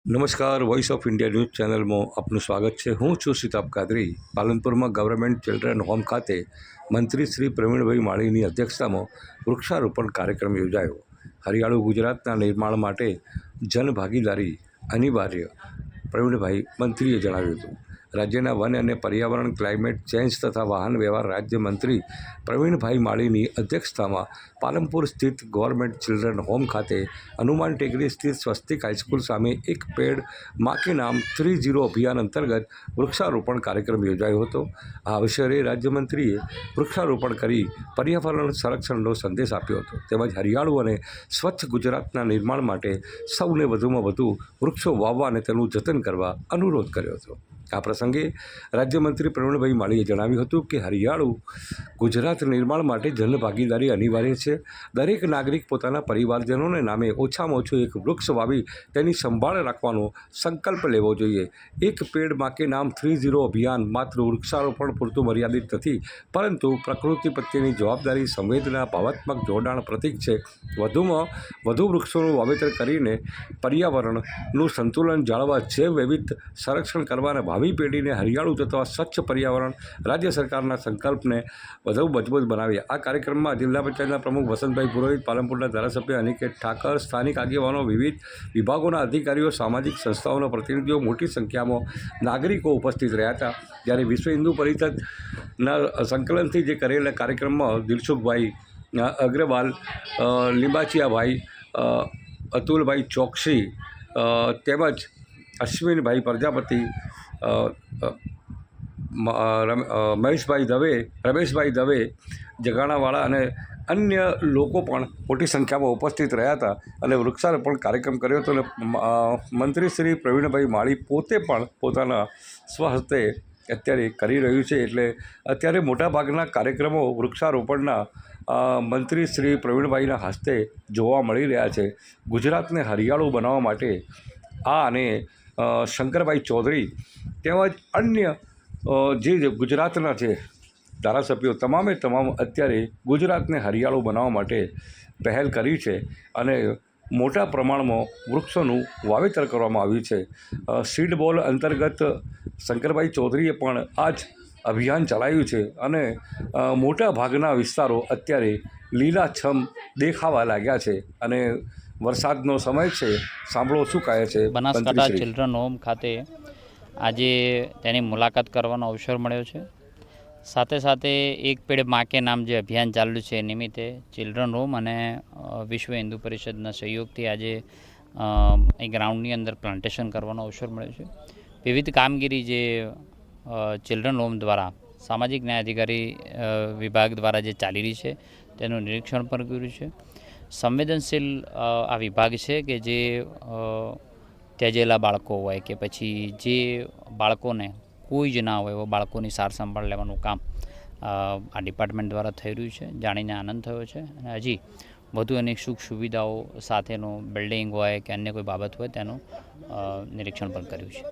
નમસ્કાર, voice of India news ચેનલમાં આપનું સ્વાગત છે। હું છું Sitab Kadri. પાલનપુરમાં government children home ખાતે મંત્રી શ્રી પ્રવીણભાઈ માળીની અધ્યક્ષતામાં વૃક્ષારોપણ કાર્યક્રમ યોજાયો। હરિયાળું ગુજરાતના નિર્માણ માટે જનભાગીદારી અનિવાર્ય, પ્રવીણભાઈ મંત્રીએ જણાવ્યું હતું। રાજ્યના વન અને પર્યાવરણ, ક્લાઇમેટ ચેન્જ તથા વાહન વ્યવહાર રાજ્યમંત્રી પ્રવીણભાઈ માળીની અધ્યક્ષતામાં પાલનપુર સ્થિત ગવર્મેન્ટ ચિલ્ડ્રન હોમ ખાતે હનુમાન ટેકરી સ્થિત સ્વસ્તિક હાઈસ્કૂલ સામે એક પેડ માં કે નામ 30 અભિયાન અંતર્ગત વૃક્ષારોપણ કાર્યક્રમ યોજાયો હતો। આ અવસરે રાજ્યમંત્રીએ વૃક્ષારોપણ કરી પર્યાવરણ સંરક્ષણનો સંદેશ આપ્યો હતો તેમજ હરિયાળું અને સ્વચ્છ ગુજરાતના નિર્માણ માટે સૌને વધુમાં વધુ વૃક્ષો વાવવા અને તેનું જતન કરવા અનુરોધ કર્યો હતો। આ પ્રસંગે રાજ્યમંત્રી પ્રવીણભાઈ માળીએ જણાવ્યું હતું કે હરિયાળું ગુજરાત નિર્માણ માટે જનભાગીદારી અનિવાર્ય છે। દરેક નાગરિક પોતાના પરિવારજનોને નામે ઓછામાં ઓછું એક વૃક્ષ વાવી તેની સંભાળ રાખવાનો સંકલ્પ લેવો જોઈએ। એક પેડ માં કે નામ 30 અભિયાન માત્ર વૃક્ષારોપણ પૂરતું મર્યાદિત નથી, પરંતુ પ્રકૃતિ પ્રત્યેની જવાબદારી, સંવેદના, ભાવનાત્મક જોડાણ પ્રતીક છે। વધુમાં વધુ વૃક્ષોનું વાવેતર કરીને પર્યાવરણનું સંતુલન જાળવવા, જૈવ વૈવિધ્ય સંરક્ષણ કરવા અને ભાવિ પેઢીને હરિયાળું તથા સ્વચ્છ પર્યાવરણ રાજ્ય સરકારના સંકલ્પને વધુ મજબૂત બનાવી। આ કાર્યક્રમમાં જિલ્લા પંચાયતના પ્રમુખ વસંતભાઈ પુરોહિત, પાલનપુરના ધારાસભ્ય અનિકેત ઠાકર, સ્થાનિક આગેવાનો, વિવિધ વિભાગોના અધિકારીઓ, સામાજિક સંસ્થાઓના પ્રતિનિધિઓ, મોટી સંખ્યામાં નાગરિકો ઉપસ્થિત રહ્યા હતા। જ્યારે વિશ્વ હિન્દુ પરિષદના સંકલનથી જે કરેલા કાર્યક્રમમાં દિલસુખભાઈ અગ્રવાલ, લીંબાચિયાભાઈ, અતુલભાઈ ચોકસી તેમજ અશ્વિનભાઈ પ્રજાપતિ, મહેશભાઈ દવે, રમેશભાઈ દવે, જગાણાવાળા અને અન્ય લોકો પણ મોટી સંખ્યામાં ઉપસ્થિત રહ્યા હતા અને વૃક્ષારોપણ કાર્યક્રમ કર્યો હતો। અને મંત્રી શ્રી પ્રવીણભાઈ માળી પોતે પણ પોતાના સ્વહસ્તે અત્યારે કરી રહ્યું છે। એટલે અત્યારે મોટાભાગના કાર્યક્રમો વૃક્ષારોપણના મંત્રી શ્રી પ્રવીણભાઈના હસ્તે જોવા મળી રહ્યા છે। ગુજરાતને હરિયાળું બનાવવા માટે અને શંકરભાઈ ચૌધરી તેમજ અન્ય જે ગુજરાતના છે ધારાસભ્યો તમામે તમામ અત્યારે ગુજરાતને હરિયાળું બનાવવા માટે પહેલ કરી છે અને મોટા પ્રમાણમાં વૃક્ષોનું વાવેતર કરવામાં આવ્યું છે। સીડ બોલ અંતર્ગત શંકરભાઈ ચૌધરીએ પણ આ જ અભિયાન ચલાવ્યું છે અને મોટા ભાગના વિસ્તારો અત્યારે લીલાછમ દેખાવા લાગ્યા છે અને વરસાદનો સમય છે। સાંભળો શું કહે છે બનાસકાંઠા ચિલ્ડ્રન હોમ ખાતે આજે તેની મુલાકાત કરવાનો અવસર મળ્યો છે। સાથે સાથે એક પેડ માં કે નામ જે અભિયાન ચાલ્યું છે એ નિમિત્તે ચિલ્ડ્રન હોમ અને વિશ્વ હિન્દુ પરિષદના સહયોગથી આજે એ ગ્રાઉન્ડની અંદર પ્લાન્ટેશન કરવાનો અવસર મળ્યો છે। વિવિધ કામગીરી જે ચિલ્ડ્રન હોમ દ્વારા સામાજિક ન્યાય અધિકારી વિભાગ દ્વારા જે ચાલી રહી છે તેનું નિરીક્ષણ પણ કર્યું છે। સંવેદનશીલ આ વિભાગ છે કે જે ત્યજેલા બાળકો હોય કે પછી જે બાળકોને કોઈ જ ના હોય એવા બાળકોની સાર સંભાળ લેવાનું કામ આ ડિપાર્ટમેન્ટ દ્વારા થઈ રહ્યું છે। જાણીને આનંદ થયો છે અને હજી વધુ અનેક સુખ સુવિધાઓ સાથેનું બિલ્ડિંગ હોય કે અન્ય કોઈ બાબત હોય તેનું નિરીક્ષણ પણ કર્યું છે।